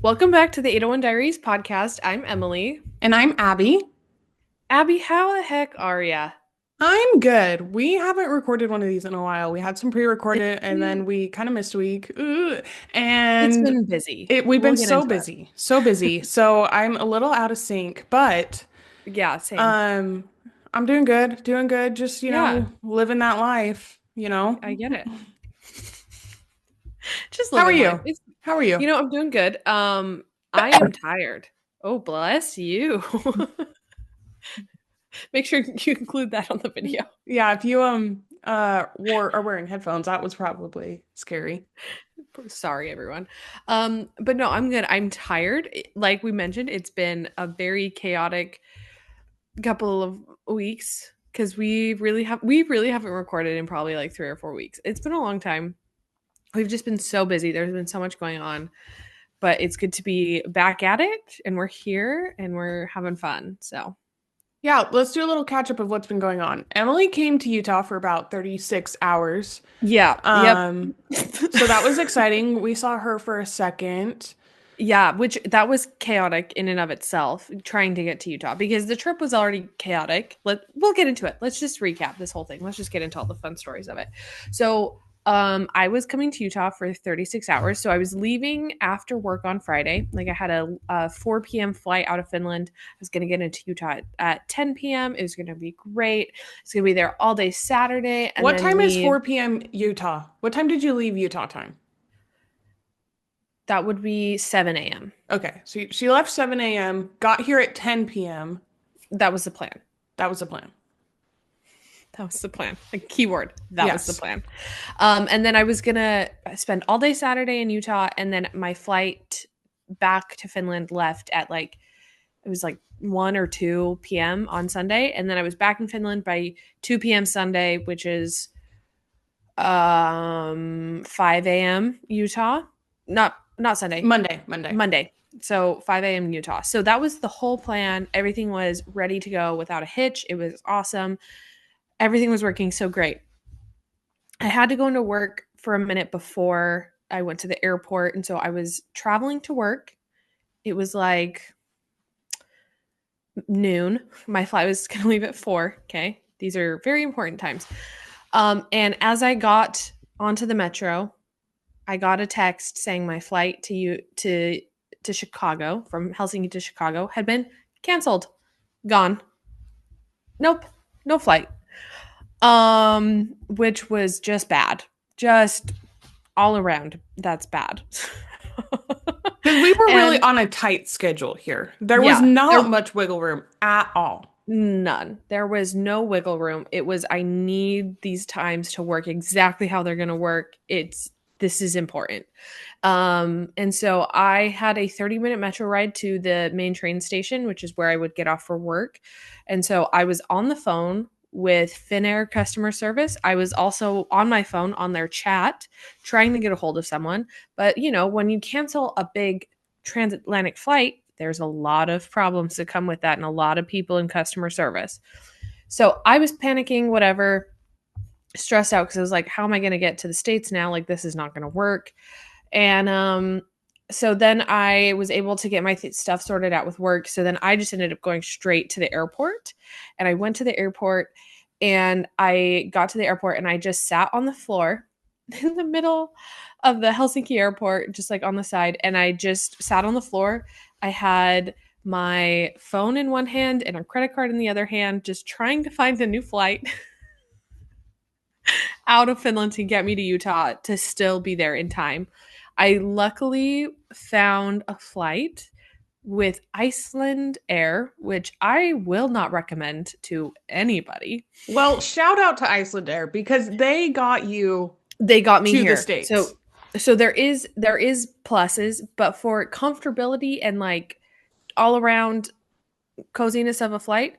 Welcome back to the 801 Diaries podcast. I'm Emily. And I'm Abby. Abby, how the heck are ya? I'm good. We haven't recorded one of these in a while. We had some It's pre-recorded and then been, we kind of missed a week. Ugh. it's And been busy. we've We'll been get so into it. busy, so busy. So I'm a little out of sync, but Yeah, same. um I'm doing good, doing good. Just, Yeah, living that life. I get it. Just How are living life. you? How are you? I'm doing good. I am tired. Oh, bless you. Make sure you include that on the video. Yeah, if you are wearing headphones, that was probably scary. Sorry, everyone. But no, I'm good. I'm tired. Like we mentioned, it's been a very chaotic couple of weeks because we really haven't recorded in probably like 3 or 4 weeks. It's been a long time. We've just been so busy. There's been so much going on, but it's good to be back at it, and we're here and we're having fun. So Yeah, let's do a little catch up of what's been going on. Emily came to Utah for about 36 hours. yeah, yep. Um, so that was exciting. We saw her for a second. Yeah, which that was chaotic in and of itself, trying to get to Utah because the trip was already chaotic. We'll get into it. Let's just recap this whole thing. Let's just get into all the fun stories of it. So, I was coming to Utah for 36 hours. So I was leaving after work on Friday. Like I had a 4 p.m. flight out of Finland. I was gonna get into Utah at 10 p.m. It was gonna be great. It's gonna be there all day Saturday and What then time is leave. 4 p.m. Utah? What time did you leave Utah time? That would be 7 a.m. Okay, so she left 7 a.m., got here at 10 p.m. That was the plan. That was the plan. That was the plan. A keyword. That was the Yes. plan. And then I was gonna spend all day Saturday in Utah, and then my flight back to Finland left at like it was like 1 or 2 p.m. on Sunday, and then I was back in Finland by 2 p.m. Sunday, which is 5 a.m. Utah. Not Sunday, Monday, Monday. Monday. So 5 a.m. Utah. So that was the whole plan. Everything was ready to go without a hitch. It was awesome. Everything was working so great. I had to go into work for a minute before I went to the airport. And so I was traveling to work. It was like noon. My flight was going to leave at 4. Okay. These are very important times. And as I got onto the metro, I got a text saying my flight to Chicago from Helsinki to Chicago had been canceled. Gone. Nope. No flight. Which was just bad. Just all around, that's bad. Because we were really And on a tight schedule here. There was yeah, not much wiggle room at all. none. There was no wiggle room. It was I need these times to work exactly how they're going to work. This is important. And so I had a 30-minute metro ride to the main train station, which is where I would get off for work. And so I was on the phone with Finnair customer service. I was also on my phone on their chat trying to get a hold of someone. But, when you cancel a big transatlantic flight, there's a lot of problems that come with that and a lot of people in customer service. So I was panicking, whatever, stressed out because I was like, how am I going to get to the States now? Like, this is not going to work. And so then I was able to get my stuff sorted out with work. So then I just ended up going straight to the airport. And I went to the airport and I got to the airport and I just sat on the floor in the middle of the Helsinki airport, just like on the side. And I just sat on the floor. I had my phone in one hand and a credit card in the other hand, just trying to find a new flight out of Finland to get me to Utah to still be there in time. I luckily found a flight with Iceland Air, which I will not recommend to anybody. Well, shout out to Iceland Air because they got you They got me to the here. States. So there is pluses, but for comfortability and like all around coziness of a flight,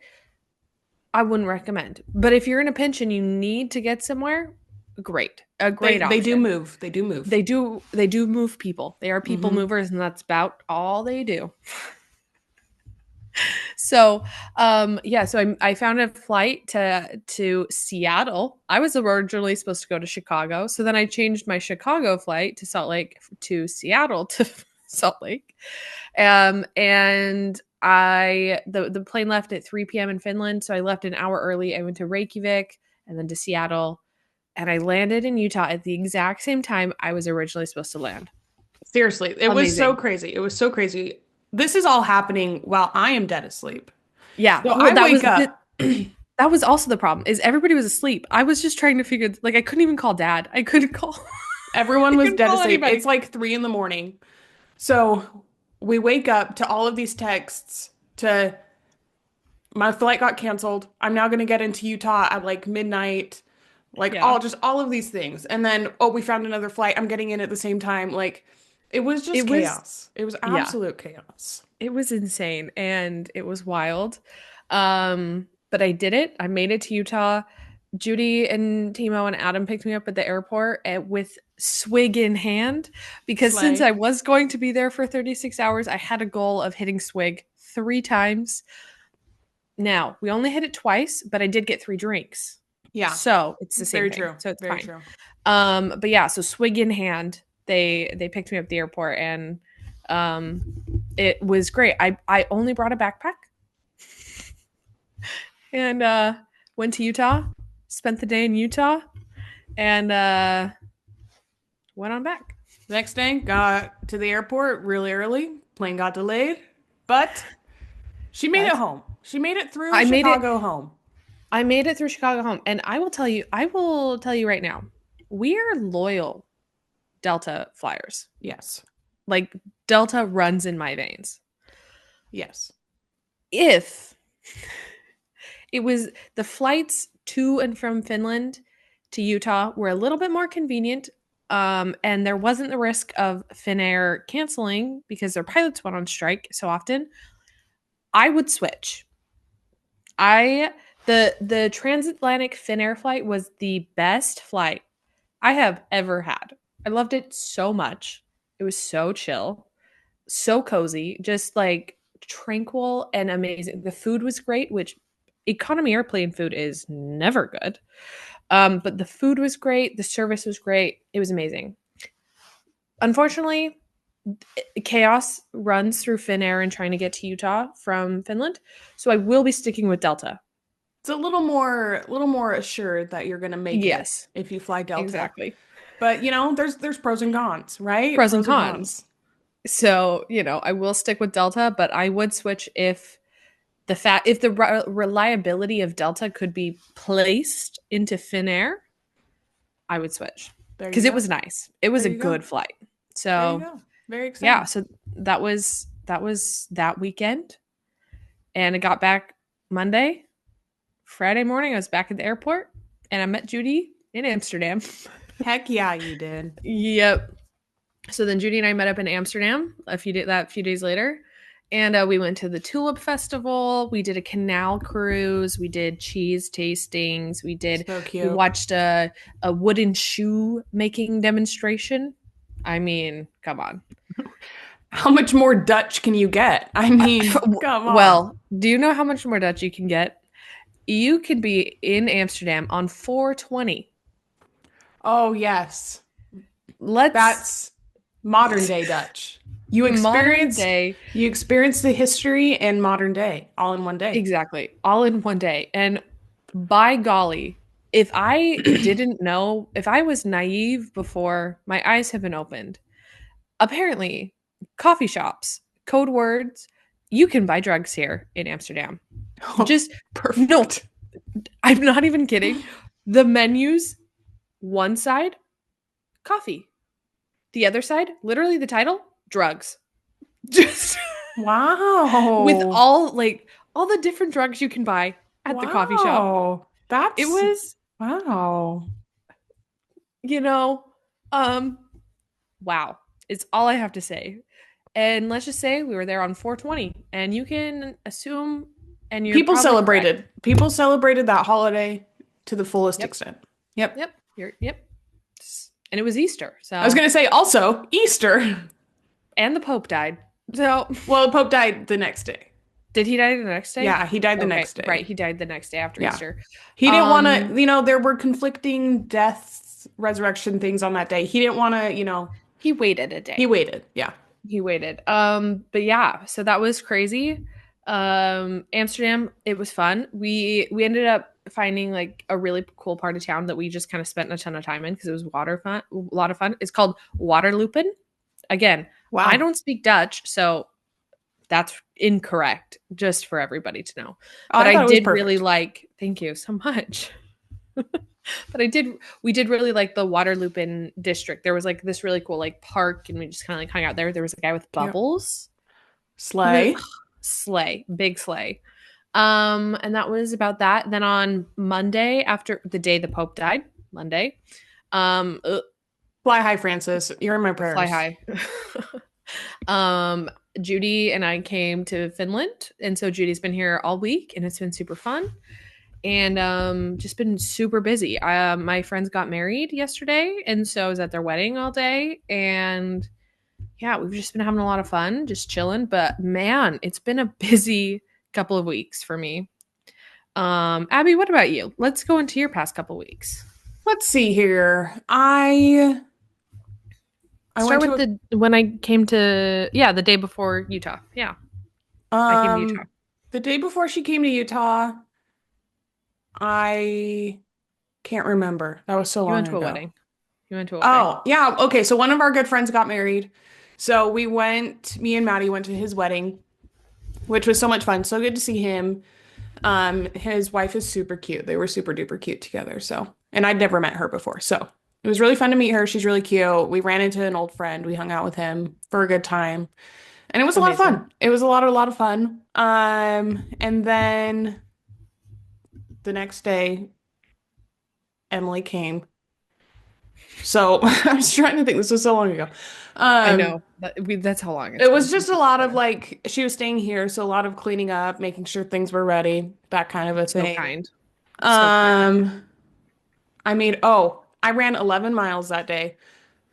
I wouldn't recommend. But if you're in a pinch and you need to get somewhere, great. A great They do option. move. They do move. They do move people. They are people Hmm. movers and that's about all they do. So yeah, so I found a flight to Seattle. I was originally supposed to go to Chicago, so then I changed my Chicago flight to Salt Lake to Seattle to Salt Lake. And the plane left at 3 p.m. in Finland, so I left an hour early. I went to Reykjavik and then to Seattle, and I landed in Utah at the exact same time I was originally supposed to land. Seriously, it was so Amazing. crazy. It was so crazy. This is all happening while I am dead asleep. Yeah. So Well, I wake up. that was also the problem is everybody was asleep. I was just trying to figure like I couldn't even call dad. I couldn't call Everyone I was couldn't dead call asleep. anybody. It's like 3 in the morning. So we wake up to all of these texts to my flight got canceled. I'm now going to get into Utah at like midnight. Like Yeah. all of these things. And then, oh, we found another flight. I'm getting in at the same time. Like it was just It was chaos. It was yeah. absolute chaos. It was insane and it was wild. But I did it. I made it to Utah. Judy and Timo and Adam picked me up at the airport with swig in hand because since Slay. I was going to be there for 36 hours, I had a goal of hitting swig 3 times. Now, we only hit it twice, but I did get 3 drinks. Yeah. So it's the same Very thing. true. So it's Very fine. true. But yeah, so swig in hand, they picked me up at the airport and it was great. I only brought a backpack and went to Utah, spent the day in Utah, and went on back. Next day, got to the airport really early. Plane got delayed, but she made it home. She made it through Chicago home. I made it through Chicago home, and I will tell you right now, we are loyal Delta flyers. Yes. Like Delta runs in my veins. Yes. If it was the flights to and from Finland to Utah were a little bit more convenient, and there wasn't the risk of Finnair canceling because their pilots went on strike so often, I would switch. The transatlantic Finnair flight was the best flight I have ever had. I loved it so much. It was so chill, so cozy, just like tranquil and amazing. The food was great, which economy airplane food is never good. But the food was great. The service was great. It was amazing. Unfortunately, chaos runs through Finnair and trying to get to Utah from Finland. So I will be sticking with Delta. It's a little more assured that you're gonna make Yes, it if you fly Delta. exactly. But there's pros and cons, right? Pros and cons. So, I will stick with Delta, but I would switch if the reliability of Delta could be placed into Finnair, I would switch because it was nice. It was a good flight. So very exciting. Yeah, so that was that weekend, and I got back Monday. Friday morning, I was back at the airport, and I met Judy in Amsterdam. Heck yeah, you did. Yep. So then Judy and I met up in Amsterdam a few days later. And we went to the Tulip Festival. We did a canal cruise. We did cheese tastings. We watched a wooden shoe making demonstration. I mean, come on. How much more Dutch can you get? I mean, come on. Well, do you know how much more Dutch you can get? You can be in Amsterdam on 420. Oh, yes. That's modern day Dutch. You experience the history and modern day all in one day. Exactly. All in one day. And by golly, if I didn't know, if I was naive before, my eyes have been opened. Apparently, coffee shops, code words, you can buy drugs here in Amsterdam. Oh, just perfect. No, I'm not even kidding. The menus, one side, coffee. The other side, literally the title, drugs. Just wow. With all the different drugs you can buy at the coffee shop. It was wow. Wow. It's all I have to say. And let's just say we were there on 420, and you can assume people celebrated. Correct. People celebrated that holiday to the fullest extent. Yep. Yep. And it was Easter. So I was going to say also Easter. And the Pope died. So well, the Pope died the next day. Did he die the next day? Yeah, he died the next day. Right, he died the next day after Easter. He didn't want to, there were conflicting deaths, resurrection things on that day. He didn't want to, He waited a day. He waited, yeah. He waited. But yeah, so that was crazy. Amsterdam, it was fun. We ended up finding like a really cool part of town that we just kind of spent a ton of time in because it was water fun, a lot of fun. It's called Waterloopen. Again, I Wow. don't speak Dutch, so that's incorrect, just for everybody to know. Oh, But I I thought it was did really perfect. like, thank you so much. But we did really like the Waterloopin district. There was like this really cool like park, and we just kind of like hung out there. There was a guy with Cute. bubbles. It was Slay. sleigh, big sleigh. And that was about that. Then on Monday, after the day the Pope died, Monday, ugh, Fly high, Francis. You're in my fly prayers. high. um, Judy and I came to Finland, and so Judy's been here all week, and it's been super fun. And just been super busy. My friends got married yesterday, and so I was at their wedding all day, and yeah, we've just been having a lot of fun, just chilling. But man, it's been a busy couple of weeks for me. Abby, what about you? Let's go into your past couple weeks. Let's see here. I Start went with to the when I came to the day before Utah. Yeah, a I came to Utah. the day before she came to Utah, I can't remember. That was so You long went to a ago. wedding. You went to a wedding. Oh, yeah. Okay. So one of our good friends got married. So me and Maddie went to his wedding, which was so much fun. So good to see him. His wife is super cute. They were super duper cute together. So, and I'd never met her before. So it was really fun to meet her. She's really cute. We ran into an old friend. We hung out with him for a good time. And it was a lot of Amazing. fun. It was a lot of fun. And then the next day, Emily came. So I was trying to think. This was so long ago. I Um, know. That's how long it's it been was since just a we lot talked of to her. like she was staying here, so a lot of cleaning up, making sure things were ready, that kind of a So thing. kind. So kind. Um, I ran 11 miles that day.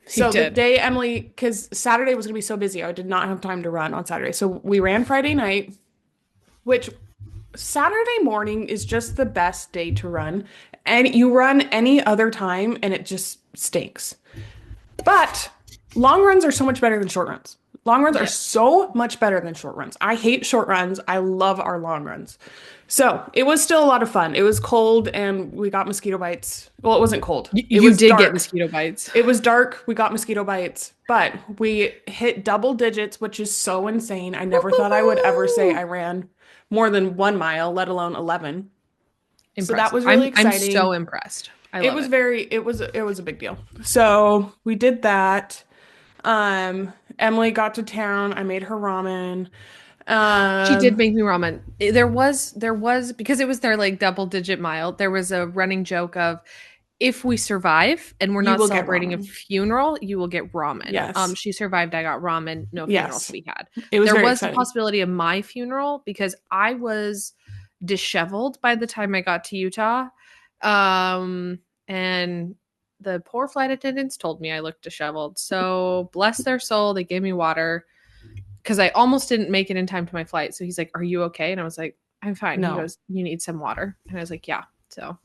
You So the did. day Emily, because Saturday was gonna be so busy, I did not have time to run on Saturday. So we ran Friday night, which Saturday morning is just the best day to run. And you run any other time and it just stinks. But long runs are so much better than short runs. Long runs are Yes. so much better than short runs. I hate short runs. I love our long runs. So it was still a lot of fun. It was cold and we got mosquito bites. Well, it wasn't cold. It You was did get dark. mosquito bites. It was dark. We got mosquito bites, but we hit double digits, which is so insane. I never thought I would ever say Woo-hoo-hoo! I ran more than 1 mile, let alone 11. So that Impressive. was really I'm so exciting. impressed. I It love was it. very, it was a big deal. So we did that. Emily got to town. I made her ramen. She did Um, make me ramen. There was because it was their like double digit mile. There was a running joke of if we survive and we're you not will get celebrating a ramen. funeral, you will get ramen. Yes. She survived. I got ramen. No funeral to Yes. be had. It was There very was the exciting. possibility of my funeral because I was disheveled by the time I got to Utah. And the poor flight attendants told me I looked disheveled. So bless their soul, they gave me water because I almost didn't make it in time to my flight. So he's like, "Are you okay?" And I was like, "I'm fine." He No. goes, "You need some water." And I was like, "Yeah." So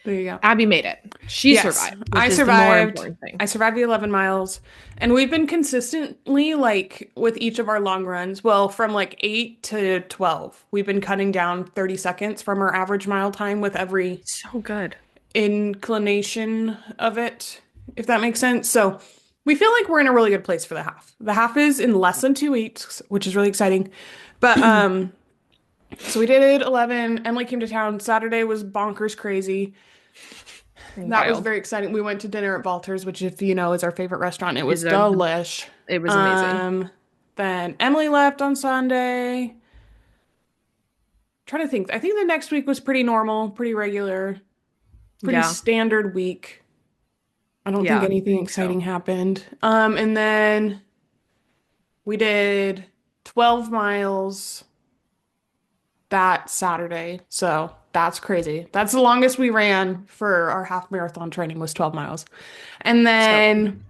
There you go. Abby made it. She Yes, survived, which I is the more survived. important thing. I survived the 11 miles. And we've been consistently like with each of our long runs, well, from like 8 to 12, we've been cutting down 30 seconds from our average mile time with every So good. inclination of it, if that makes sense. So we feel like we're in a really good place for the half. The half is in less than 2 weeks, which is really exciting. But so we did 11. Emily came to town. Saturday was bonkers crazy. That was Wild. very exciting. We went to dinner at Valter's, which, if you know, is our favorite restaurant. It was Is a delish. It was amazing. Um, then Emily left on Sunday. Trying to think. I think the next week was pretty normal, pretty regular, pretty Yeah. standard week. I don't think Yeah. I anything think so. exciting happened. And then we did 12 miles that Saturday. So that's crazy. That's the longest we ran for our half marathon training was 12 miles. And So good. then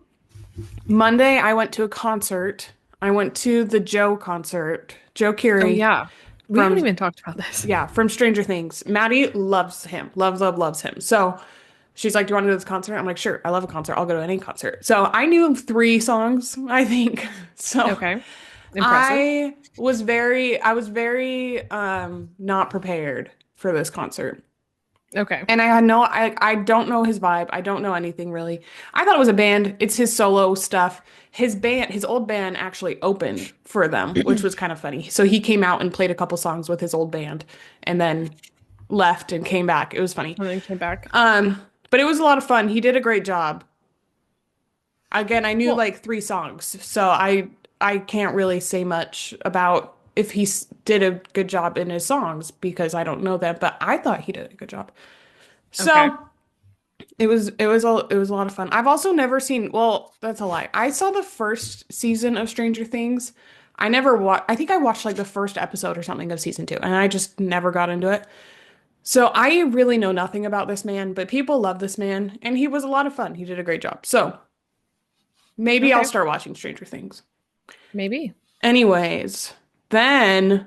Monday I went to a concert. I went to the Joe concert. Joe Oh Keery yeah. We haven't from even talked about this. yeah, from Stranger Things. Maddie loves him. Loves him. So she's like, "Do you want to go to this concert?" I'm like, "Sure, I love a concert. I'll go to any concert." So I knew 3 songs, I think. So Okay. Impressive. I was very not prepared for this concert. Okay. And I don't know his vibe. I don't know anything really. I thought it was a band. It's his solo stuff. His old band actually opened for them, which was kind of funny. So he came out and played a couple songs with his old band and then left and came back. It was funny. And then came back. But it was a lot of fun. He did a great job. Again, I knew Well, like 3 songs, so I can't really say much about if did a good job in his songs because I don't know them, but I thought he did a good job. okay. So it was a lot of fun. I've also never seen, well, that's a lie. I saw the first season of Stranger Things. I never watched, I think I watched like the first episode or something of season 2, and I just never got into it. So I really know nothing about this man, but people love this man, and he was a lot of fun. He did a great job. So maybe I'll Okay. start watching Stranger Things. Maybe. Anyways, then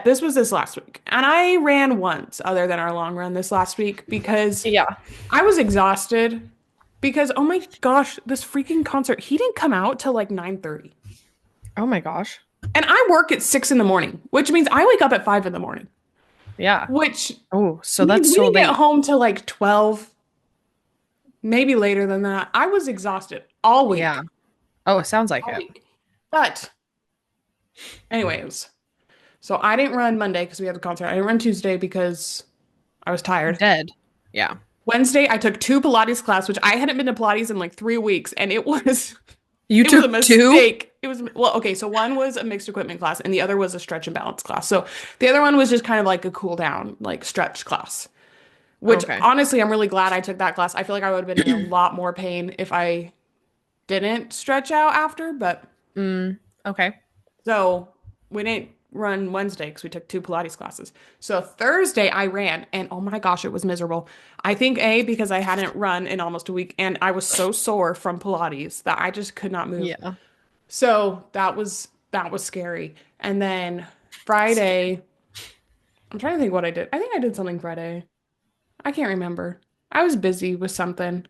this was this last week, and I ran once other than our long run this last week because Yeah. I was exhausted because oh my gosh, this freaking concert, he didn't come out till like 9:30. Oh my gosh. And I work at 6 in the morning, which means I wake up at 5 in the morning, Yeah. which Oh, so means that's we so didn't get late. home till like 12, maybe later than that. I was exhausted all Yeah. week. Oh, it sounds like All it. week. But anyways, so I didn't run Monday because we had the concert. I didn't run Tuesday because I was tired. Dead. Yeah. Wednesday, I took 2 Pilates class, which I hadn't been to Pilates in like 3 weeks, and You it was a took two? mistake. It was well, okay, so one was a mixed equipment class, and the other was a stretch and balance class. So the other one was just kind of like a cool down, like stretch class. Which Okay. honestly, I'm really glad I took that class. I feel like I would have been in a lot more pain if I didn't stretch out after, but Okay. so we didn't run Wednesday because we took 2 Pilates classes. So Thursday I ran and oh my gosh, it was miserable. I think A, because I hadn't run in almost a week and I was so sore from Pilates that I just could not move. Yeah. So that was scary. And then Friday, I'm trying to think what I did. I think I did something Friday. I can't remember. I was busy with something,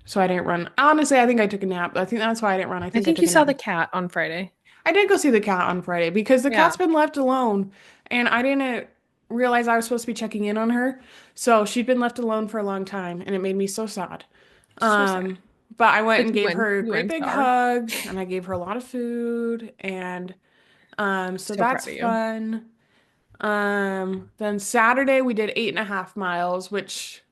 so I didn't run. Honestly, I think I took a nap. I think that's why I didn't run. I I think I think you took a saw nap. the cat on Friday. I did go see the cat on Friday because the Yeah. cat's been left alone and I didn't realize I was supposed to be checking in on her. So she'd been left alone for a long time and it made me so sad. So sad. Um, but I went But and gave her a you great win, big Star. hug and I gave her a lot of food and so So proud that's of you. fun. Then Saturday we did 8.5 miles, which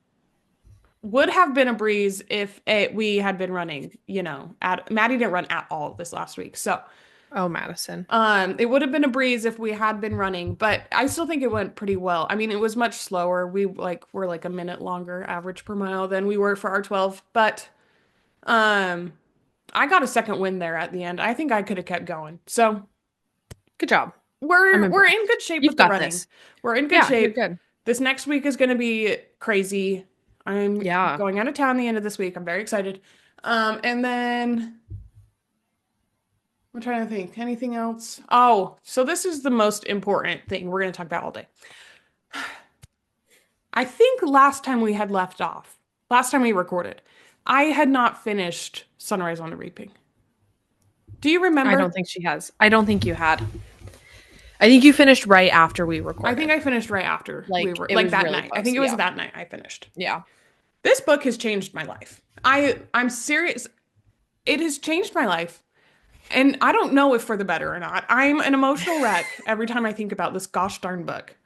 would have been a breeze if we had been running, Maddie didn't run at all this last week. So Oh, Madison. it would have been a breeze if we had been running, but I still think it went pretty well. I mean, it was much slower. Were like a minute longer average per mile than we were for our 12, but um I got a second win there at the end. I think I could have kept going. So Good job. I'm we're impressed. in good shape You've with the got running. this. We're in good Yeah, you're shape. good. This next week is going to be crazy. I'm Yeah. going out of town the end of this week. I'm very excited. And then I'm trying to think. Anything else? Oh, so this is the most important thing we're going to talk about all day. I think last time we had left off, last time we recorded, I had not finished Sunrise on the Reaping. Do you I don't remember? think she has. I don't think you had. I think you finished right after we I recorded. think I finished right after we Like were it like was that really night. I close. think it was Yeah. that night I finished. Yeah. This book has changed my life. I'm serious. It has changed my life. And I don't know if for the better or not. I'm an emotional wreck every time I think about this gosh darn book.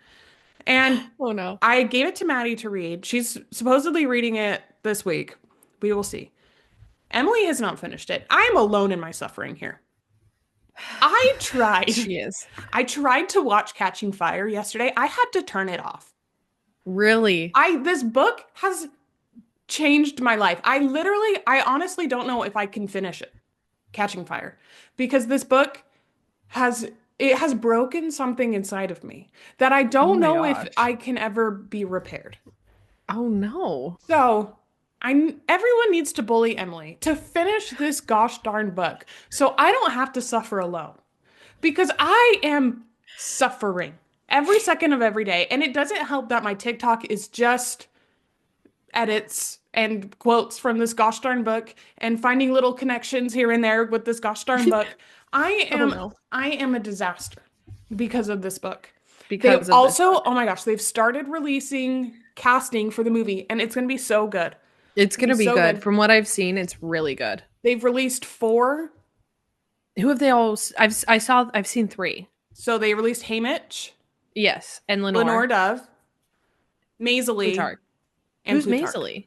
And Oh no. I gave it to Maddie to read. She's supposedly reading it this week. We will see. Emily has not finished it. I am alone in my suffering here. I tried. She is. I tried to watch Catching Fire yesterday. I had to turn it off. Really? This book has changed my life. I honestly don't know if I can finish it, Catching Fire, because this book has broken something inside of me that I Oh don't my know if gosh. I can ever be repaired. Oh no. So, everyone needs to bully Emily to finish this gosh darn book so I don't have to suffer alone because I am suffering every second of every day and it doesn't help that my TikTok is just edits and quotes from this gosh darn book and finding little connections here and there with this gosh darn book. I Oh am no. I am a disaster because of this book. They Because of this also, book. oh my gosh, they've started releasing casting for the movie and it's going to be so good. It's It's going going to to be be so good. good. From what I've seen, it's really good. They've released 4. Who have they all I've seen 3. So they released Haymitch, Yes, and Lenore Lenore, Dove, Maisley, Plutarch. and Who's Plutarch. Maisley?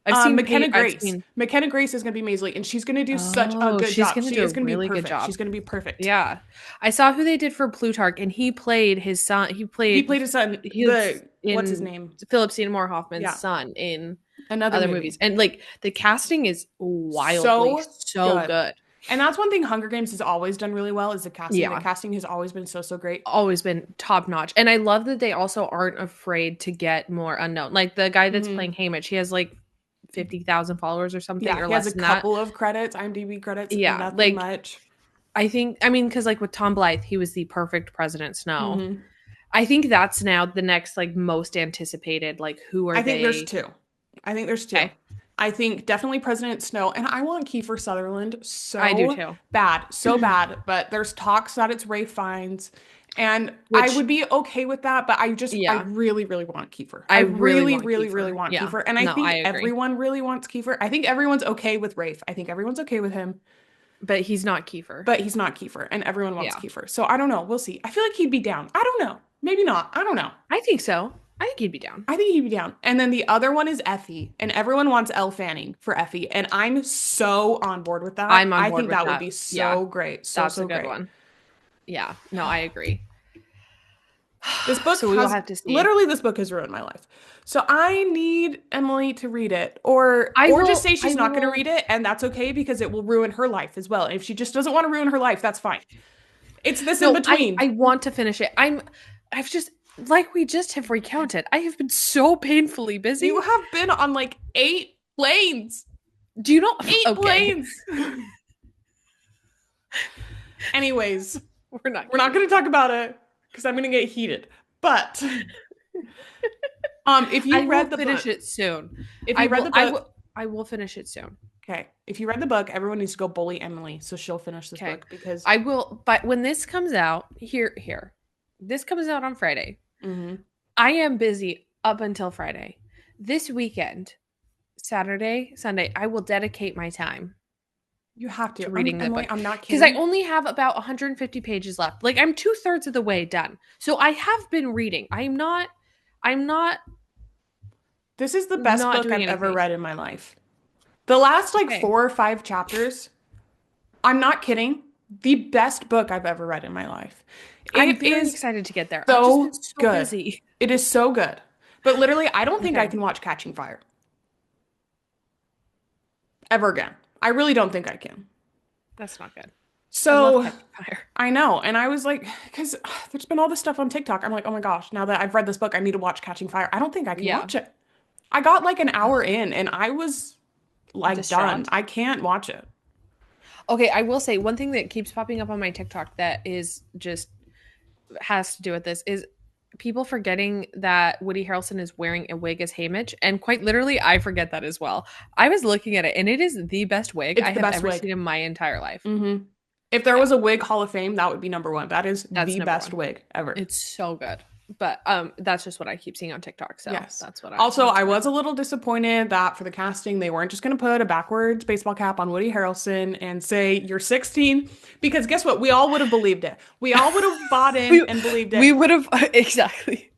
I've seen McKenna I've Grace. seen McKenna Grace is going to be Maisley, and she's going to do such a Oh, good she's job. going to She do a is going to be really good perfect. job. She's going to be perfect. Yeah. I saw who they did for Plutarch, and he played his son. He played his son, He was what's his in name? Philip Seymour Hoffman's Yeah, son in another other movie. movies. And like the casting is wildly So so good. good. And that's one thing Hunger Games has always done really well is the casting. The Yeah. casting has always been so great. Always been top notch. And I love that they also aren't afraid to get more unknown. Like the guy that's Mhm. playing Haymitch, he has like 50,000 followers or something, Yeah, or he has less a than that. couple of credits, IMDb credits, Yeah. nothing Like much. I mean, because like with Tom Blythe, he was the perfect President Snow. hmm I think that's now the next like most anticipated. Like, who are I think there's they? 2. I think there's 2. Okay, I think definitely President Snow, and I want Kiefer Sutherland I do so too. so bad. But there's talks that it's Ray Fiennes, and I Which, would be okay with that. But I yeah, really, really want Kiefer. I I really really, want really, really Kiefer. want Yeah, Kiefer, and I no, I think agree. everyone really wants Kiefer. I think everyone's okay with Rafe. I think everyone's okay with him, But he's not Kiefer. but he's not Kiefer, and everyone wants Yeah, Kiefer. So I don't know. We'll see. I feel like he'd be down. I don't know. Maybe not. I don't know. I think so. I think he'd be down. I think he'd be down. And then the other one is Effie, and everyone wants Elle Fanning for Effie, and I'm so on board with that. I'm on I board think with that would that. be Yeah, so great, so that's a so good great. one. Yeah, no, I agree. This book So we will has have to see. literally this book has ruined my life. So I need Emily to read it, or just say she's I not going to will. read it, and that's okay because it will ruin her life as well. And if she just doesn't want to ruin her life, that's fine. It's this in No, between. I want to finish it. I've just like we just have recounted. I have been so painfully busy. You have been on like 8 planes. Do you know? 8 Okay, planes. Anyways, we're not. we're not going to talk about it because I'm going to get heated. But if I you will read the finish book, it soon. if you read the book, I will finish it soon. okay. If you read the book, everyone needs to go bully Emily so she'll finish this Okay. book because I will. But when this comes out, here, this comes out on Friday. Mhm. I am busy up until Friday. This weekend, Saturday, Sunday, I will dedicate my time You have to. to reading the Emily, book I'm not because I kidding. only have about 150 pages left. Like I'm 2/3 of the way done. So I have been reading. I'm not This is the best not book doing I've ever anything. read in my life. The last like Okay. 4 or 5 chapters, I'm not kidding. The best book I've ever read in my life. I'm It very is excited to get there. I've just so been so good. busy. It is so good. But literally, I don't think I Okay. can watch Catching Fire ever again. I really don't think I can. That's not good. I love So Catching Fire. I know. And I was like, because there's been all this stuff on TikTok. I'm like, oh my gosh, now that I've read this book, I need to watch Catching Fire. I don't think I can Yeah. watch it. I got like an hour in and I was like done. Distraught. I can't watch it. Okay, I will say one thing that keeps popping up on my TikTok that is just has to do with this is people forgetting that Woody Harrelson is wearing a wig as Haymitch, and quite literally, I forget that as well. I was looking at it, and it is the best wig It's I the have best ever wig. seen in my entire life. Mm-hmm. If there was a wig Hall of Fame, that would be number one. That is That's the number best one. wig ever. It's so good, but that's just what I keep seeing on TikTok. So Yes. that's what. Also, that's I what was a little disappointed that for the casting, they weren't just going to put a backwards baseball cap on Woody Harrelson and say, you're 16. Because guess what? We all would have believed it. We all would have bought in and believed it. We would have exactly.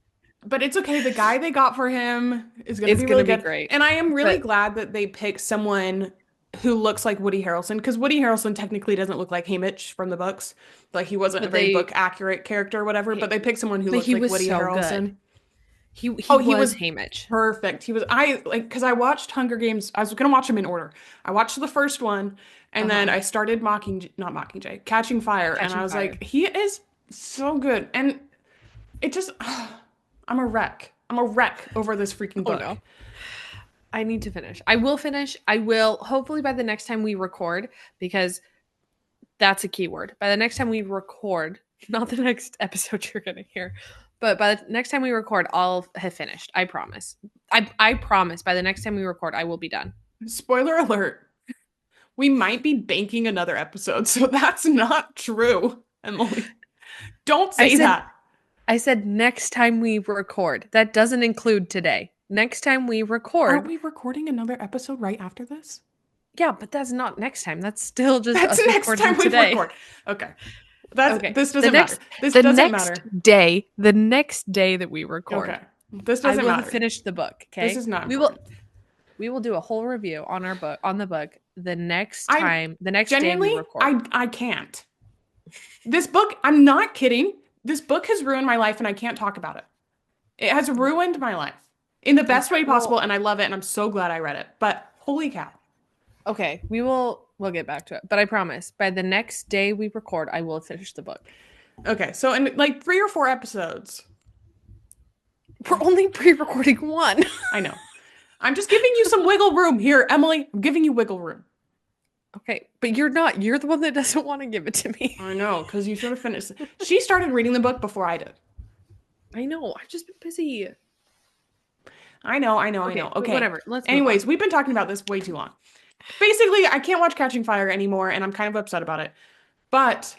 But it's okay. The guy they got for him is going to It's be gonna really be good. great. And I am really But glad that they picked someone who looks like Woody Harrelson because Woody Harrelson technically doesn't look like Haymitch from the books. Like he wasn't a but very they book accurate character or whatever. But they picked someone who but looked he like was Woody so Harrelson. good. He He was was Haymitch. perfect. He was I like because I watched Hunger Games. I was gonna watch them in order. I watched the first one, and then I started not Mockingjay, Catching Fire, and Catching I was Fire. like, he is so good. And it just, I'm a wreck. I'm a wreck over this freaking book. no. I need to finish. I will finish. I will hopefully by the next time we record, because that's a keyword. By the next time we record, not the next episode you're gonna hear, But by the next time we record, I'll have finished. I promise. I promise by the next time we record, I will be done. Spoiler alert. We might be banking another episode, so that's not true, Emily. Don't say that. I said next time we record. That doesn't include today. Next time we record. Aren't we recording another episode right after this? Yeah, but that's not next time. That's still just that's us next time we record. Okay. This doesn't matter. This doesn't matter. The next day that we record. Okay. This doesn't matter. Finish the book. Okay. This is not important. We will do a whole review on the book the next day we record. I can't. This book, I'm not kidding. This book has ruined my life and I can't talk about it. It has ruined my life in the best way possible and I love it and I'm so glad I read it. But holy cow. Okay, we'll get back to it. But I promise by the next day we record, I will finish the book. Okay, so in like 3 or 4 episodes. We're only pre-recording one. I know. I'm just giving you some wiggle room here, Emily. I'm giving you wiggle room. Okay, but you're not. You're the one that doesn't want to give it to me. I know, because you should have finished. She started reading the book before I did. I know. I've just been busy. I know. Okay, whatever. Anyways, we've been talking about this way too long. Basically, I can't watch Catching Fire anymore, and I'm kind of upset about it. But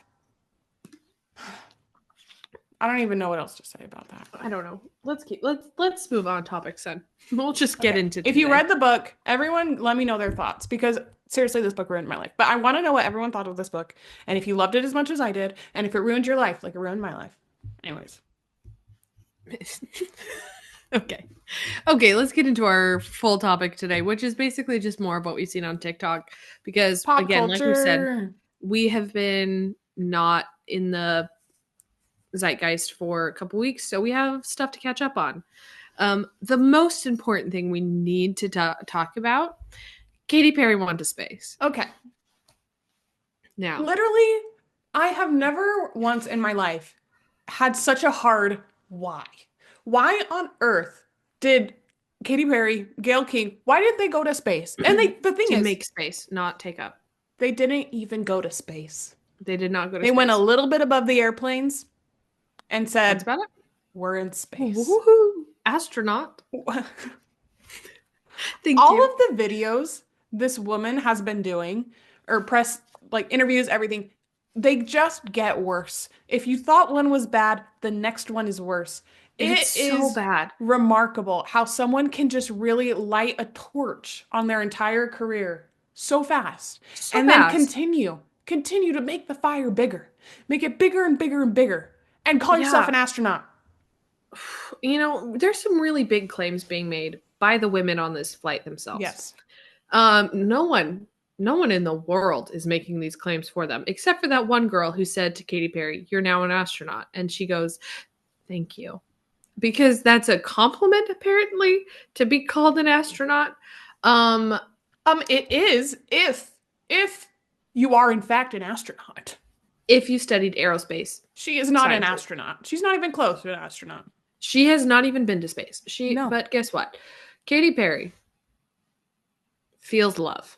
I don't even know what else to say about that. I don't know. Let's move on topics then. We'll just get into If you read the book, everyone let me know their thoughts because seriously, this book ruined my life. But I want to know what everyone thought of this book and if you loved it as much as I did and if it ruined your life like it ruined my life. Anyways. Okay, let's get into our full topic today, which is basically just more of what we've seen on TikTok because Pop again, culture. like we said, we have been not in the zeitgeist for a couple weeks, so we have stuff to catch up on. The most important thing we need to talk about, Katy Perry went to space. Okay. Now, literally, I have never once in my life had such a hard why. Why on earth did Katy Perry, Gayle King, why did they go to space? And the thing is, make space, not take up. They didn't even go to space. They did not go to space. They went a little bit above the airplanes and said, that's about it. We're in space. Woohoo! Astronaut. All of the videos this woman has been doing, or press, like interviews, everything, they just get worse. If you thought one was bad, the next one is worse. It's so bad. Remarkable how someone can just really light a torch on their entire career so fast. Then continue to make the fire bigger. Make it bigger and bigger and bigger. And call yourself an astronaut. You know, there's some really big claims being made by the women on this flight themselves. Yes. No one in the world is making these claims for them, except for that one girl who said to Katy Perry, "You're now an astronaut." And she goes, "Thank you." Because that's a compliment, apparently, to be called an astronaut. It is if you are in fact an astronaut. If you studied aerospace. She is not an astronaut. She's not even close to an astronaut. She has not even been to space. But guess what? Katy Perry feels love.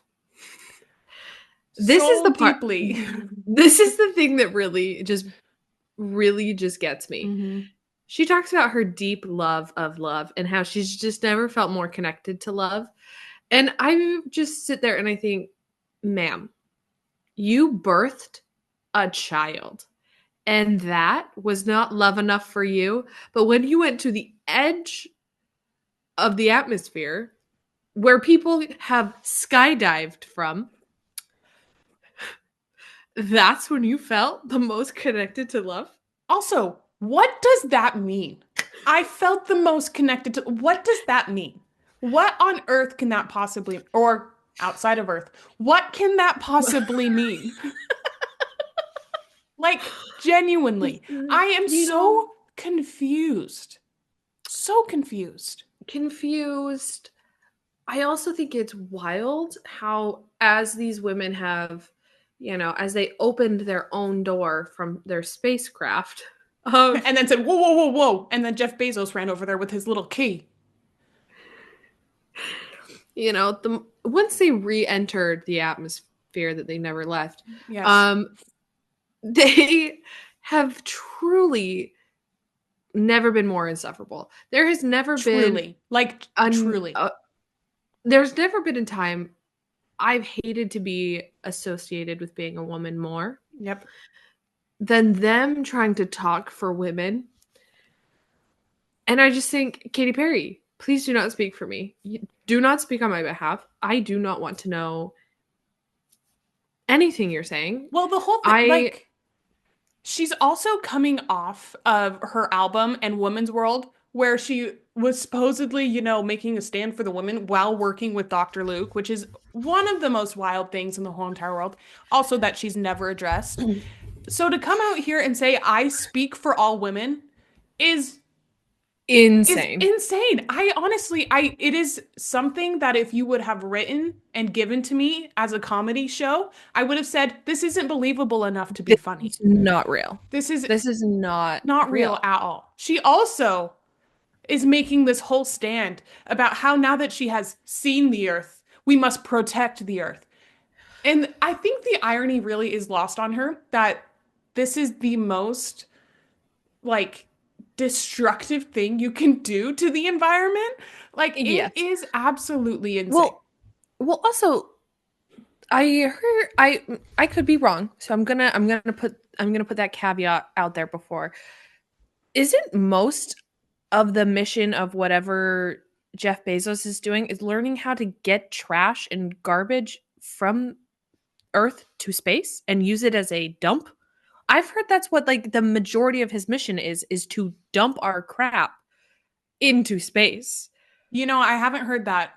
This is the part. Deeply. This is the thing that really just gets me. Mm-hmm. She talks about her deep love of love and how she's just never felt more connected to love. And I just sit there and I think, ma'am, you birthed a child and that was not love enough for you. But when you went to the edge of the atmosphere where people have skydived from, that's when you felt the most connected to love. Also, what does that mean? I felt the most connected to, what does that mean? What on earth can that possibly, or outside of Earth, what can that possibly mean? Like, genuinely, I am so confused. So confused. Confused. I also think it's wild how, as these women have, as they opened their own door from their spacecraft. And then said, whoa, whoa, whoa, whoa. And then Jeff Bezos ran over there with his little key. Once they re-entered the atmosphere that they never left, yes. They have truly never been more insufferable. There has never been Truly. Like, an truly. there's never been a time I've hated to be associated with being a woman more Yep. than them trying to talk for women. And I just think, Katy Perry, please do not speak for me. Do not speak on my behalf. I do not want to know anything you're saying. Well, the whole thing, I like, she's also coming off of her album and Woman's World, where she was supposedly, making a stand for the women while working with Dr. Luke, which is one of the most wild things in the whole entire world. Also, that she's never addressed. So to come out here and say, I speak for all women is insane. insane. I honestly, it is something that if you would have written and given to me as a comedy show, I would have said, this isn't believable enough to be funny. It's not real. This is not real at all. She also is making this whole stand about how now that she has seen the earth, we must protect the earth. And I think the irony really is lost on her that this is the most like destructive thing you can do to the environment. Like it Yes. is absolutely insane. Well, also, I heard I could be wrong, so I'm gonna put that caveat out there before. Isn't most of the mission of whatever Jeff Bezos is doing is learning how to get trash and garbage from Earth to space and use it as a dump? I've heard that's what like the majority of his mission is to dump our crap into space. I haven't heard that.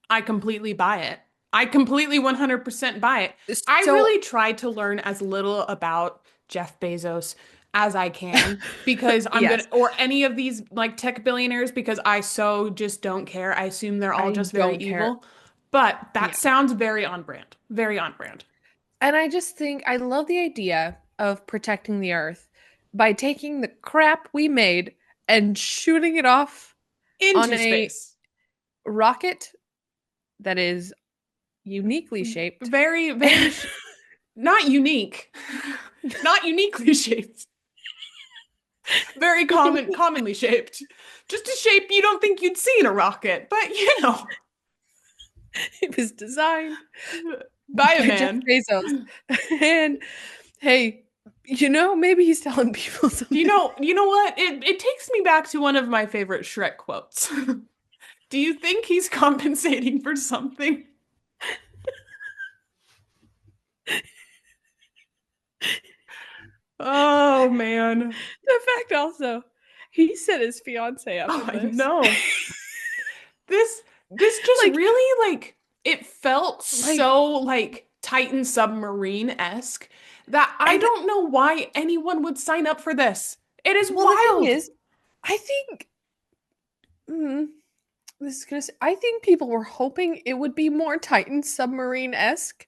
I completely buy it. I completely 100% buy it. I really try to learn as little about Jeff Bezos as I can because I'm Yes. gonna, or any of these like tech billionaires, because I so just don't care. I assume they're all just very evil. But that sounds very on brand. Very on brand. And I just think I love the idea of protecting the earth by taking the crap we made and shooting it off into space. Rocket that is uniquely shaped. Very, very not unique. Not uniquely shaped. Very commonly shaped. Just a shape you don't think you'd see in a rocket, but it was designed by a man. Jeff Bezos. And hey, maybe he's telling people something. You know what? It takes me back to one of my favorite Shrek quotes. Do you think he's compensating for something? Oh man. The fact also, he set his fiance up. Oh, I know. This just like, really like it felt like, so like Titan submarine-esque that I don't know why anyone would sign up for this. It is wild. The thing is, I think I think people were hoping it would be more Titan submarine-esque.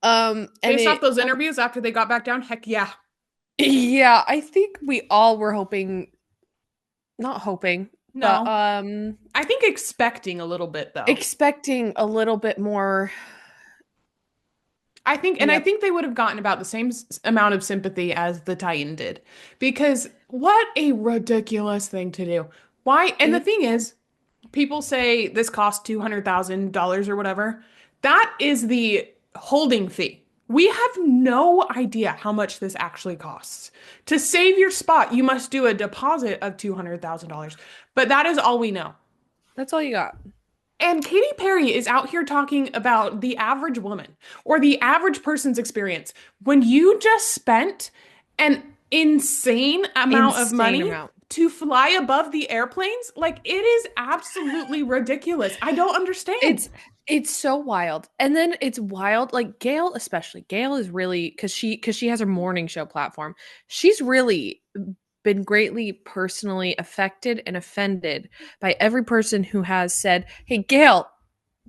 Based off those interviews after they got back down, heck yeah. Yeah, I think we all were hoping, not hoping, no, but I think expecting a little bit though. Expecting a little bit more. I think, and I think they would have gotten about the same amount of sympathy as the Titan did, because what a ridiculous thing to do. Why? And the thing is, people say this cost $200,000 or whatever. That is the holding fee. We have no idea how much this actually costs. To save your spot, you must do a deposit of $200,000. But that is all we know. That's all you got. And Katy Perry is out here talking about the average woman or the average person's experience when you just spent an insane amount of money to fly above the airplanes. Like, it is absolutely ridiculous. I don't understand. It's so wild. And then it's wild, like Gayle especially. Gayle is really, because she has her morning show platform. She's really been greatly personally affected and offended by every person who has said, "Hey, Gayle,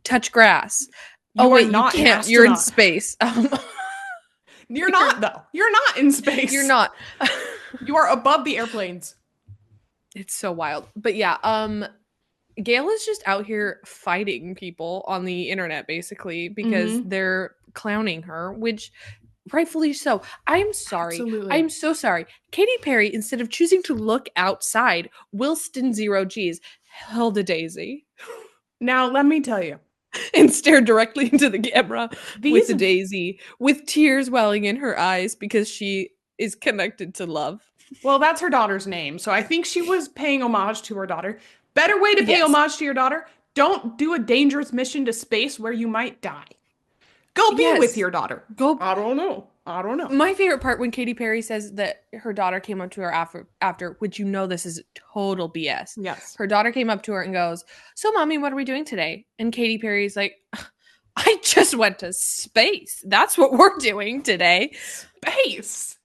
touch grass." You can't. You're in space. You're not, though. You're not in space. You're not. You are above the airplanes. It's so wild. But yeah, Gayle is just out here fighting people on the internet, basically, because they're clowning her, which Rightfully so. I'm sorry. Absolutely. I'm so sorry. Katy Perry, instead of choosing to look outside, whilst in zero G's, held a daisy Now, let me tell you, and stared directly into the camera with these, a daisy, with tears welling in her eyes because she is connected to love. well, that's her daughter's name. So I think she was paying homage to her daughter. Better way to pay Yes. homage to your daughter, don't do a dangerous mission to space where you might die. Go be with Yes. your daughter. Go. I don't know. I don't know. My favorite part when Katy Perry says that her daughter came up to her after, which you know this is total BS. Yes. Her daughter came up to her and goes, "So, mommy, what are we doing today?" And Katy Perry's like, "I just went to space. That's what we're doing today." Space.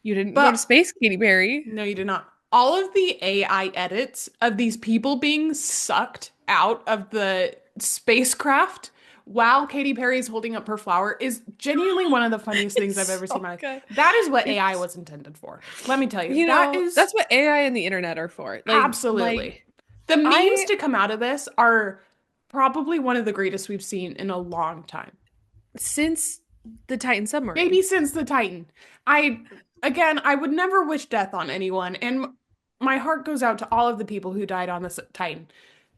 You didn't go to But space, Katy Perry. no, you did not. All of the AI edits of these people being sucked out of the spacecraft while Katy Perry is holding up her flower is genuinely one of the funniest things I've ever seen in my life. Good. That is what AI It's, was intended for. Let me tell you, you that know, is that's what AI and the internet are for. absolutely. The memes I to come out of this are probably one of the greatest we've seen in a long time. since the Titan submarine. Maybe since the Titan. I would never wish death on anyone, and my heart goes out to all of the people who died on this Titan.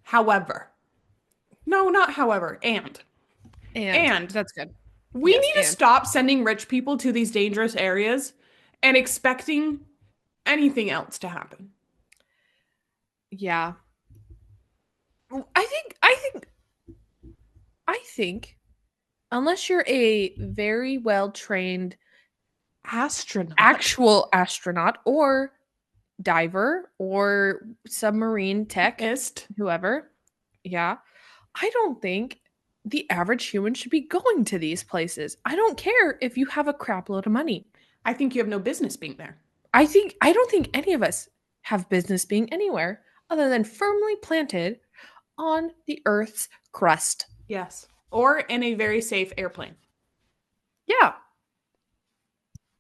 However, no, not however, And and that's good. we Yes, need to and stop sending rich people to these dangerous areas and expecting anything else to happen. yeah. I think unless you're a very well trained Astronaut. actual astronaut or diver or submarine tech, Ist. whoever, yeah, I don't think the average human should be going to these places. I don't care if you have a crap load of money. I think you have no business being there. I don't think any of us have business being anywhere other than firmly planted on the Earth's crust. Yes. Or in a very safe airplane. Yeah.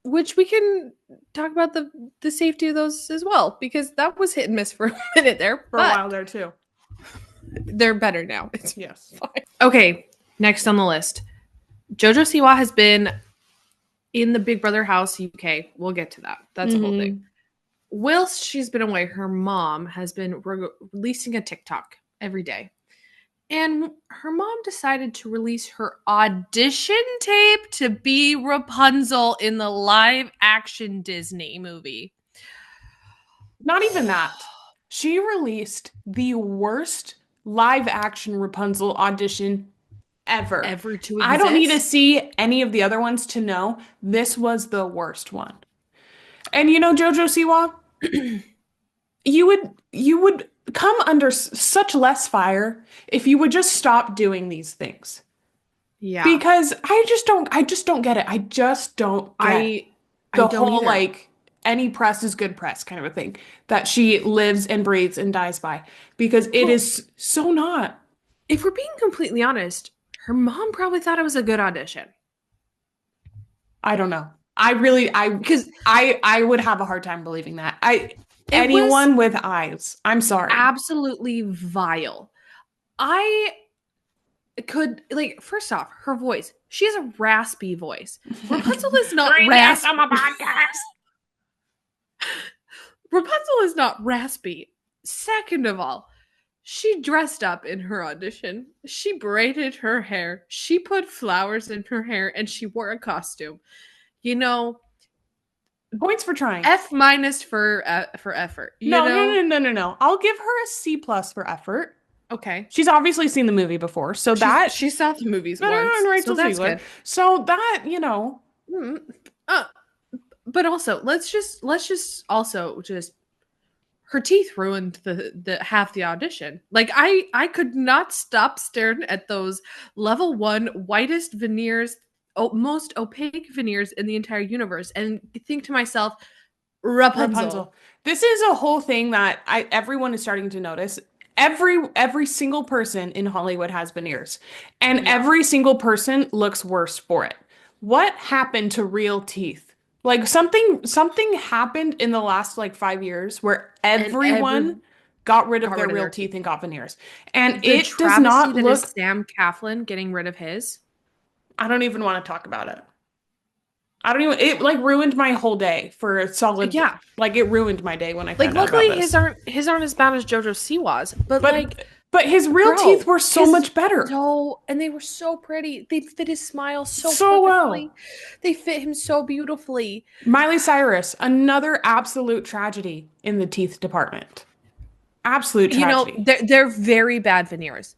Which we can talk about the safety of those as well, because that was hit and miss for a minute there. For a while there too. They're better now. It's Yes. fine. Okay, next on the list. Jojo Siwa has been in the Big Brother house UK. We'll get to that. That's a whole thing. Whilst she's been away, her mom has been releasing a TikTok every day. And her mom decided to release her audition tape to be Rapunzel in the live action Disney movie. Not even that. She released the worst live action Rapunzel audition ever. Ever to exist. I don't need to see any of the other ones to know this was the worst one. And you know, Jojo Siwa, you would come under such less fire if you would just stop doing these things. Yeah. Because I just don't get it. I just don't get the whole either. like any press is good press kind of a thing that she lives and breathes and dies by, because it is so not. If we're being completely honest, her mom probably thought it was a good audition. I don't know. I would have a hard time believing that. Anyone with eyes. I'm sorry. Absolutely vile. I could, like, first off, her voice. She has a raspy voice. Rapunzel is not raspy. on my podcast. Rapunzel is not raspy. Second of all, she dressed up in her audition. She braided her hair. She put flowers in her hair, and she wore a costume. You know, Points for trying. F- for effort. No. I'll give her a C+ for effort. Okay. She's obviously seen the movie before, so she saw the movies once. and Rachel so that's Ziegler. good. So that, you know. But also, let's just also just her teeth ruined the half the audition. Like I could not stop staring at those level 1 whitest veneers, most opaque veneers in the entire universe, and think to myself, Rapunzel. This is a whole thing that everyone is starting to notice. Every single person in Hollywood has veneers, and every single person looks worse for it. What happened to real teeth? Like something happened in the last like 5 years where everyone got rid of their real teeth and got veneers, and it does not look. Sam Claflin getting rid of his. I don't even want to talk about it. I don't even, it like ruined my whole day for a solid, Yeah. like it ruined my day when I Like found out about luckily this. his aren't as bad as JoJo Siwa's, but like But his real teeth bro, were so his much better. so and they were so pretty. They fit his smile so So perfectly. well. They fit him so beautifully. Miley Cyrus, another absolute tragedy in the teeth department. Absolute You know, tragedy. they're very bad veneers.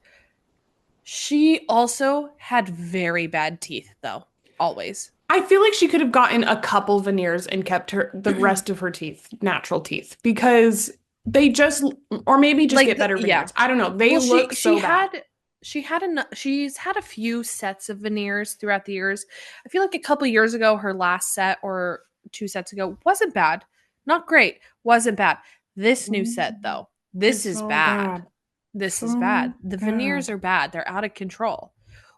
She also had very bad teeth though, always. I feel like she could have gotten a couple veneers and kept the rest of her teeth natural teeth because they just, or maybe just Like get better yeah. veneers. I don't know. They Well, look so bad. she's had a few sets of veneers throughout the years. I feel like a couple years ago, her last set or 2 sets ago wasn't bad, not great, wasn't bad. This new set though, this It's is so bad. bad. This is So bad. The veneers bad. are bad. They're out of control.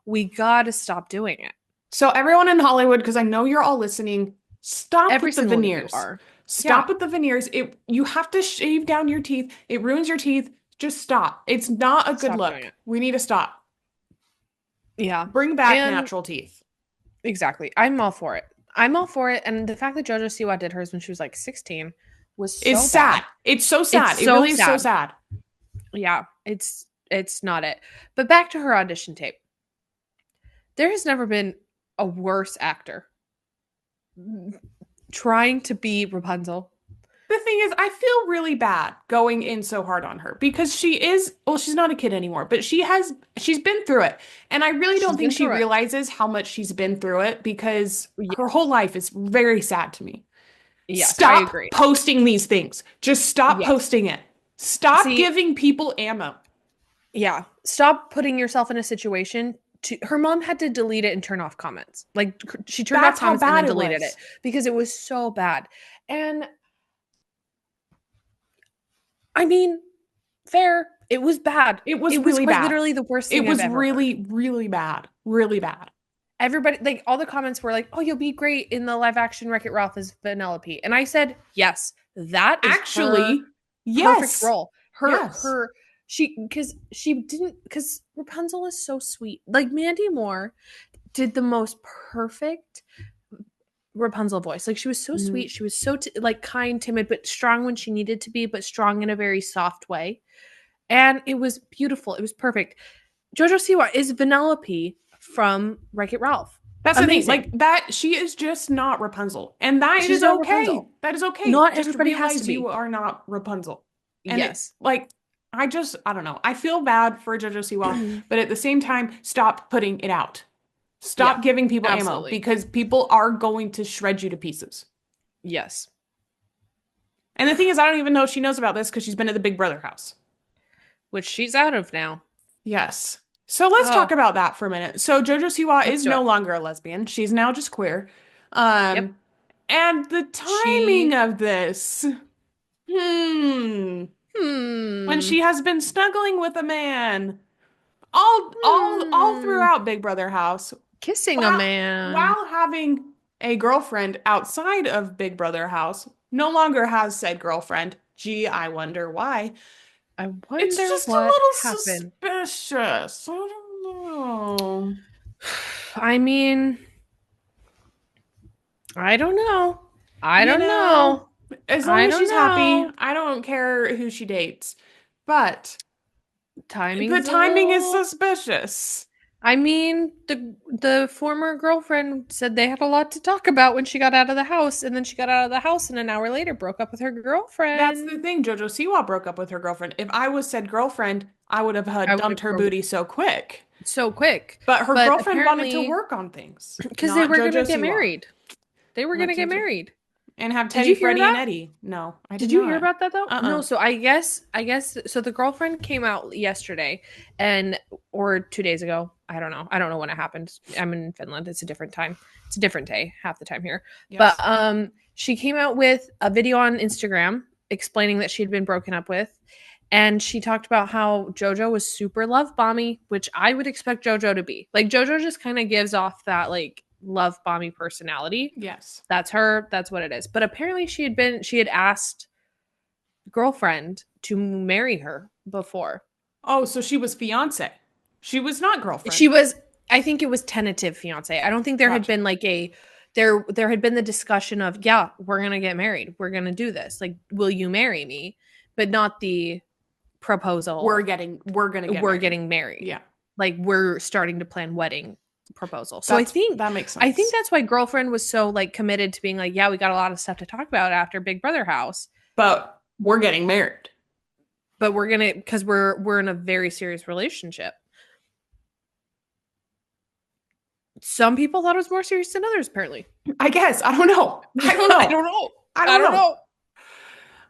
We gotta stop doing it. So everyone in Hollywood, because I know you're all listening, stop Every with the single one of you veneers. are. Stop Yeah, with the veneers. You have to shave down your teeth. It ruins your teeth. Just stop. It's not a good stop doing look. it. We need to stop. Yeah, Bring back and natural teeth. exactly. I'm all for it. I'm all for it. And the fact that JoJo Siwa did hers when she was like 16 was It's so sad. bad. It's so It's sad. It so really is so sad. sad. Yeah, it's not it. But back to her audition tape. There has never been a worse actor trying to be Rapunzel. The thing is, I feel really bad going in so hard on her because she is, well, she's not a kid anymore, but she's been through it. And I really don't She's think been she through it. realizes how much she's been through it because Yeah, her whole life is very sad to me. yes, I Stop agree. posting these things. Just stop Yes. posting it. Stop See, giving people ammo. yeah, stop putting yourself in a situation to her mom had to delete it and turn off comments. Like she turned off That's how comments and bad then it deleted it was. because it was so bad. And I mean, fair. It was bad. It was It was really quite bad. literally the worst It thing I've was ever heard. really, really bad. Really bad. Everybody, like all the comments were like, "Oh, you'll be great in the live action Wreck-It Ralph as Vanellope," and I said, "Yes, that is her Actually, perfect yes. role. Yes. She didn't because Rapunzel is so sweet. Like Mandy Moore did the most perfect Rapunzel voice. Like she was so Mhm. sweet. She was so like kind, timid, but strong when she needed to be, but strong in a very soft way. And it was beautiful. It was perfect. Jojo Siwa is Vanellope from Wreck-It Ralph. That's the thing. Like Amazing. that, she is just not Rapunzel. And that She's is not okay. Rapunzel. That is okay. Not Just everybody has to realize you be. are not Rapunzel. And it Yes. like I don't know. I feel bad for JoJo Siwa, but at the same time, stop putting it out. Yeah. Stop giving people ammo Absolutely. because people are going to shred you to pieces. Yes. And the thing is, I don't even know if she knows about this because she's been at the Big Brother house. Which she's out of now. Yes. So let's talk Oh, about that for a minute. So JoJo Siwa let's is do no it. longer a lesbian. She's now just queer. Yep. Um, and the timing She of this, hmm, when hmm. she has been snuggling with a man all Hmm. throughout Big Brother house Kissing a while man. while having a girlfriend outside of Big Brother house, no longer has said girlfriend. Gee, I wonder why. I It's wonder just a what little happened. suspicious. I don't know. I mean, I don't know. I You don't know, know. as long I as don't she's happy, know. I don't care who she dates. But the Timing's a timing is little. suspicious. I mean, the former girlfriend said they had a lot to talk about when she got out of the house, and then she got out of the house, and an hour later broke up with her That's the girlfriend. thing. JoJo Siwa broke up with her girlfriend. If I was said girlfriend, I would have I would dumped have her broken booty so quick. so quick, But her but girlfriend wanted to apparently work on things, because they not were gonna JoJo get Siwa. married. They were Not gonna get JoJo. married. And have Did Teddy, you hear Freddie, and that? Eddie. No, I did Did you hear not. about that though? Uh-uh. No, so I guess so the girlfriend came out yesterday and or 2 days ago. I don't know. I don't know when it happened. I'm in Finland. It's a different time. It's a different day half the time here. But Yes. she came out with a video on Instagram explaining that she had been broken up with and she talked about how JoJo was super love bomby, which I would expect JoJo to be. Like JoJo just kind of gives off that like love bomby personality. Yes. That's her. That's what it is. But apparently she had asked girlfriend to marry her before. Oh, so she was fiance. She was not girlfriend. She was I think it was tentative fiance. I don't think there had Gotcha. been like a there had been the discussion of, yeah, we're gonna get married, we're gonna do this, like, will you marry me, but not the proposal, We're gonna get we're married. getting married. Yeah. Like, we're starting to plan wedding proposal. So That makes sense. I think that's why Girlfriend was so like committed to being like, yeah, we got a lot of stuff to talk about after Big Brother house, But we're getting married. but we're gonna, because we're in a very serious relationship. Some people thought it was more serious than others, apparently. I guess. I don't know. I don't know. I don't know. I don't know.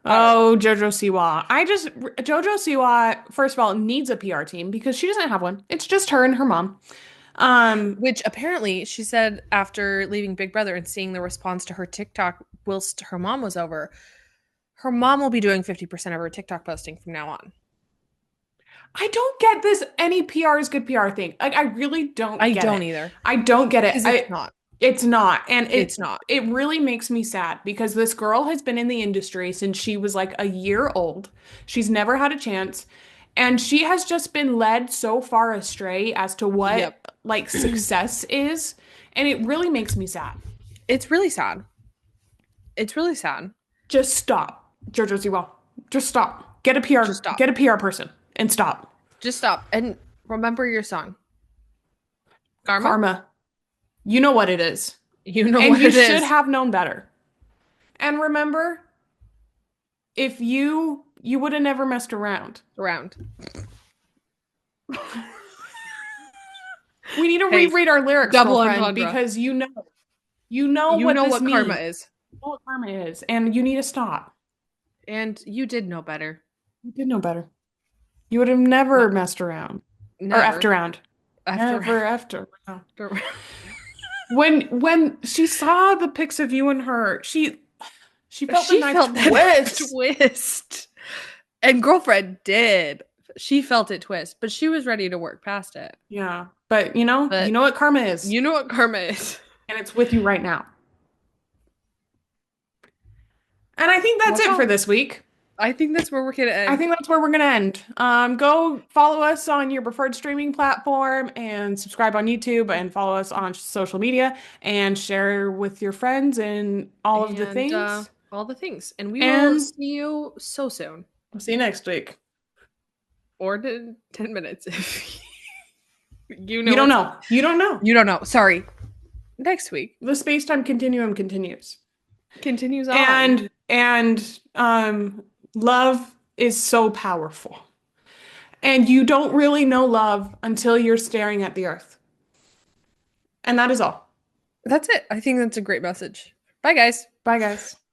I Oh, JoJo Siwa. JoJo Siwa, first of all, needs a PR team because she doesn't have one. It's just her and her mom. Which apparently she said after leaving Big Brother and seeing the response to her TikTok whilst her mom was over, her mom will be doing 50% of her TikTok posting from now on. I don't get this any PR is good PR thing. Like, I really don't I get don't it. either. I don't get it. It's not. It's not. And It's not. It really makes me sad because this girl has been in the industry since she was like a year old. She's never had a chance. And she has just been led so far astray as to what Yep. like success is. And it really makes me sad. It's really sad. It's really sad. Just stop, JoJo Siwa. Just stop. Get a PR. Just stop. Get a PR person and stop. Just stop and remember your song. Karma. Karma. You know what it is. You know And what you it is. should have known better. And remember, if you would have never messed around. Around. We need to Hey, reread our lyrics, double girlfriend, entendre. because you know You what know this what means. karma is. You know what karma is, and you need to stop. And you did know better. You did know better. You would have never No. messed around Never. or effed around. After. Never effed around. When she saw the pics of you and her, she felt the knife twist. twist. And Girlfriend did. She felt it twist, but she was ready to work past it. Yeah, but you know But what karma is, You know what karma is. and it's with you right now. And I think that's Well, it for this week. I think that's where we're gonna end. I think that's where we're gonna end. Go follow us on your preferred streaming platform and subscribe on YouTube and follow us on social media and share with your friends and all of the things. All the things. And we will see you so soon. We'll see you next week. Or 10 minutes if You don't know. You don't know. You don't know. Sorry. Next week. The space-time continuum continues. Continues on. And love is so powerful. And you don't really know love until you're staring at the earth. And that is all. That's it. I think that's a great message. Bye, guys. Bye, guys.